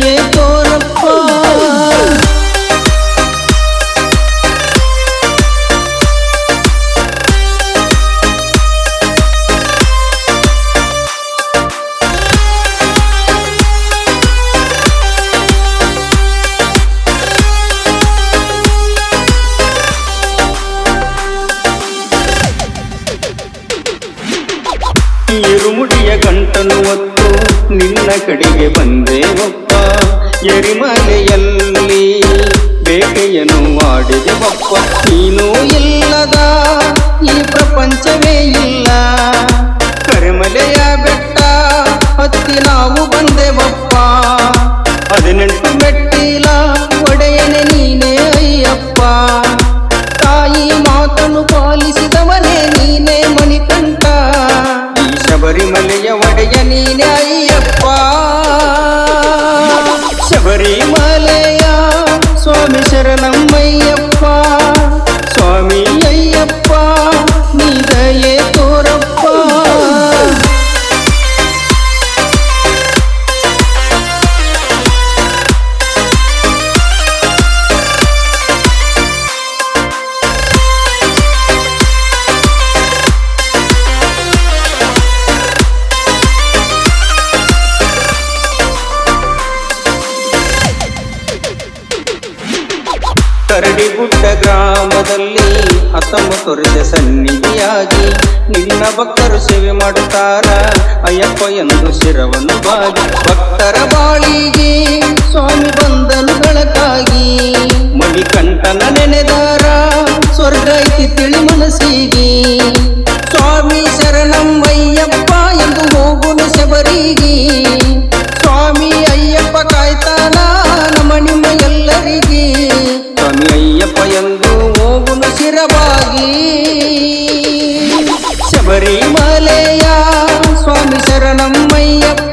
ದಯೆ ತೋರಪ್ಪ. ಇರುಮುಡಿಯ ಗಂಟನು ಹೊತ್ತು ನಿನ್ನ ಕಡೆಗೆ ಬಂದೇವಪ್ಪ. ಎರಿಮಲೆಯಲ್ಲಿ ಬೇಟೆಯನ್ನು ಆಡಿದೆವಪ್ಪ. ನೀನು ಇಲ್ಲದ ಈ ಪ್ರಪಂಚವೇ ಇಲ್ಲ. ಕರಿಮಲೆಯ ಬೆಟ್ಟ ಹತ್ತಿ ನಾವು ಬಂದೆವಪ್ಪ. 18 ಮೆಟ್ಟಿಲ ಒಡೆಯನೆ ನೀನೇ ಅಯ್ಯಪ್ಪ. ತಾಯಿ ಮಾತನ್ನು ಪಾಲಿಸಿದವನೇ ನೀನೇ ಮಣಿಕಂಠ. ಶಬರಿಮಲೆಯ ಒಡೆಯ ನೀನೇ ಅಯ್ಯಪ್ಪ. ಶಬರಿಮಲೆಯ ಸ್ವಾಮಿ ಶರಣಮ್ಮಯ್ಯಪ್ಪ. ಸ್ವಾಮಿ ಅಯ್ಯಪ್ಪ ನೀ ದಯೆ ತೋರಪ್ಪ. ಕರಡಿಗುಡ್ಡ ಗ್ರಾಮದಲ್ಲಿ 19 ವರ್ಷ ಸನ್ನಿಧಿಯಾಗಿ ನಿನ್ನ ಭಕ್ತರು ಸೇವೆ ಮಾಡುತ್ತಾರ ಅಯ್ಯಪ್ಪ ಎಂದು ಶಿರವನ್ನು ಬಾಗಿ. ಭಕ್ತರ ಬಾಳಿಗೆ ಸ್ವಾಮಿ ಬಂದನು ಬೆಳಕಾಗಿ. ಮಣಿಕಂಠನ ನೆನೆದಾರ ಸ್ವರ್ಗ ಐತಿ ತಿಳಿ ಮನಸ್ಸಿಗೆ. ಸ್ವಾಮಿ ಶರಣಮ್ಮಯ್ಯಪ್ಪ ಎಂದು ಹೋಗುನು ಶಬರಿಗೆ. ಸ್ವಾಮಿ ಅಯ್ಯಪ್ಪ ಕಾಯ್ತಾನ ನಮ್ಮ ನಿಮ್ಮ ಎಲ್ಲರಿಗೆ. ಸ್ವಾಮಿ ಅಯ್ಯಪ್ಪ ಎಂದು ಹೋಗುನು ಶಿರವಾಗಿ. ಶಬರಿಮಲೆಯ ಸ್ವಾಮಿ ಶರಣಮ್ಮಯ್ಯಪ್ಪ.